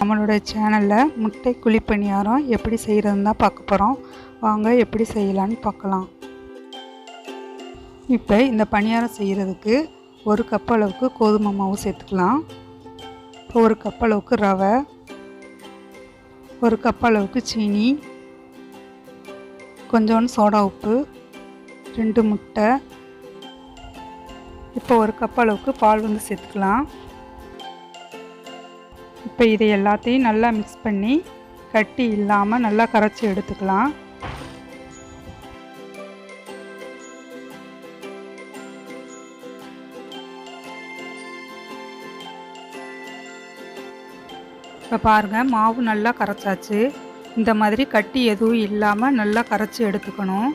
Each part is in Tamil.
நம்மளோட சேனலில் முட்டை குழி பணியாரம் எப்படி செய்கிறதுன்னு தான் பார்க்க போகிறோம். வாங்க எப்படி செய்யலான்னு பார்க்கலாம். இப்போ இந்த பணியாரம் செய்கிறதுக்கு 1 கப் அளவுக்கு கோதுமை மாவு சேர்த்துக்கலாம். இப்போ 1 கப் அளவுக்கு ரவை, 1 கப் அளவுக்கு சீனி, கொஞ்சோண்டு சோடா உப்பு, 2 முட்டை, இப்போ 1 கப் அளவுக்கு பால் சேர்த்துக்கலாம். இப்போ இதை எல்லாத்தையும் நல்லா மிக்ஸ் பண்ணி கட்டி இல்லாமல் நல்லா கரைச்சி எடுத்துக்கலாம். இப்போ பாருங்கள், மாவு நல்லா கரைச்சாச்சு. இந்த மாதிரி கட்டி எதுவும் இல்லாமல் நல்லா கரைச்சி எடுத்துக்கணும்.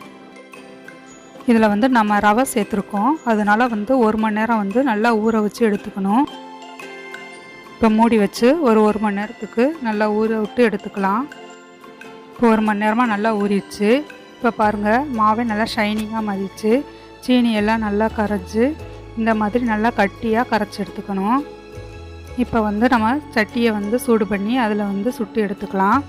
இதில் நம்ம ரவை சேர்த்துருக்கோம், அதனால் 1 மணி நேரம் நல்லா ஊற வச்சு எடுத்துக்கணும். இப்போ மூடி வச்சு ஒரு மணி நேரத்துக்கு நல்லா ஊற விட்டு எடுத்துக்கலாம். இப்போ 1 மணி நேரமாக நல்லா ஊறிடுச்சு. இப்போ பாருங்கள், மாவே நல்லா ஷைனிங்காக மாறிடுச்சு. சீனி எல்லாம் நல்லா கரைச்சி இந்த மாதிரி நல்லா கட்டியாக கரைச்சி எடுத்துக்கணும். இப்போ நம்ம சட்டியை சூடு பண்ணி அதில் சுட்டு எடுத்துக்கலாம்.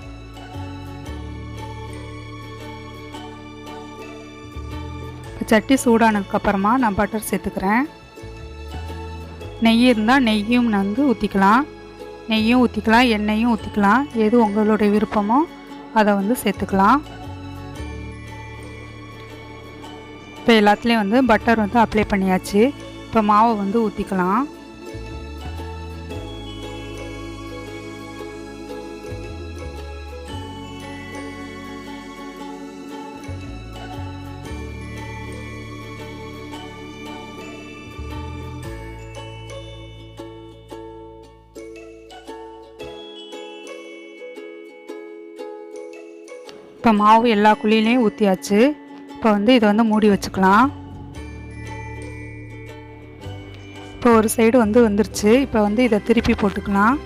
இப்போ சட்டி சூடானதுக்கப்புறமா நான் பட்டர் சேர்த்துக்கிறேன். நெய் இருந்தால் நெய்யும் ஊற்றிக்கலாம், நெய்யும் ஊற்றிக்கலாம், எண்ணெயும் ஊற்றிக்கலாம். எது உங்களுடைய விருப்பமோ அதை சேர்த்துக்கலாம். இப்போ எல்லாத்துலேயும் பட்டர் அப்ளை பண்ணியாச்சு. இப்போ மாவை ஊற்றிக்கலாம். இப்போ மாவு எல்லா குழியிலையும் ஊற்றியாச்சு. இப்போ இதை மூடி வச்சுக்கலாம். இப்போ ஒரு சைடு வந்துருச்சு. இப்போ இதை திருப்பி போட்டுக்கலாம்.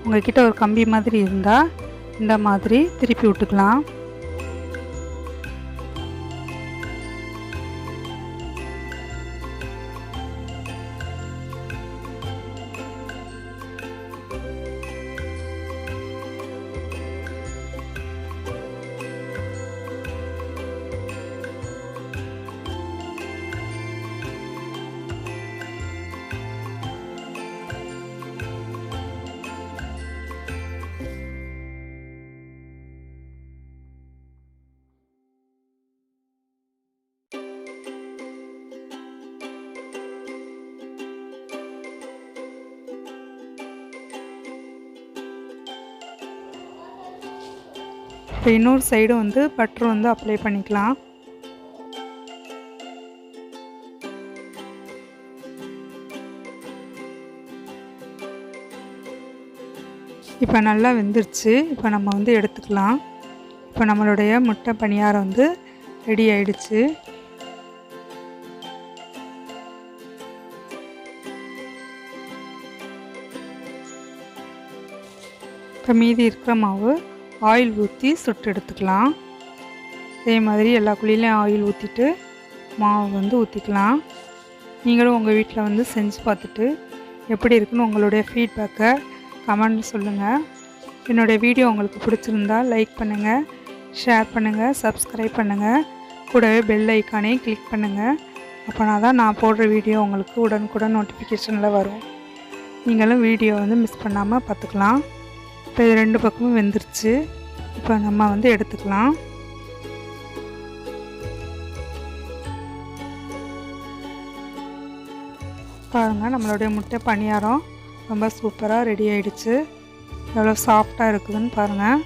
உங்கள்கிட்ட ஒரு கம்பி மாதிரி இருந்தால் இந்த மாதிரி திருப்பி விட்டுக்கலாம். இப்போ இன்னொரு சைடு பட்டர் அப்ளை பண்ணிக்கலாம். இப்போ நல்லா வெந்துருச்சு. இப்போ நம்ம எடுத்துக்கலாம். இப்போ நம்மளுடைய முட்டை பணியாரம் ரெடி ஆயிடுச்சு. இப்போ மீதி இருக்கிற மாவு ஆயில் ஊற்றி சுட்டு எடுத்துக்கலாம். அதே மாதிரி எல்லா குழியிலையும் ஆயில் ஊற்றிட்டு மாவு ஊற்றிக்கலாம். நீங்களும் உங்கள் வீட்டில் செஞ்சு பார்த்துட்டு எப்படி இருக்குன்னு உங்களுடைய ஃபீட்பேக்கை கமெண்ட் சொல்லுங்கள். என்னுடைய வீடியோ உங்களுக்கு பிடிச்சிருந்தா லைக் பண்ணுங்கள், ஷேர் பண்ணுங்கள், சப்ஸ்கிரைப் பண்ணுங்கள். கூடவே பெல் ஐக்கானையும் கிளிக் பண்ணுங்கள். அப்போனா தான் நான் போடுற வீடியோ உங்களுக்கு உடனுக்குடன் நோட்டிஃபிகேஷனில் வரும். நீங்களும் வீடியோ மிஸ் பண்ணாமல் பார்த்துக்கலாம். இப்போ இது 2 பக்கமும் வெந்துருச்சு. இப்போ நம்ம எடுத்துக்கலாம். பாருங்கள், நம்மளுடைய முட்டை பணியாரம் ரொம்ப சூப்பராக ரெடி ஆயிடுச்சு. எவ்வளோ சாஃப்டாக இருக்குதுன்னு பாருங்கள்.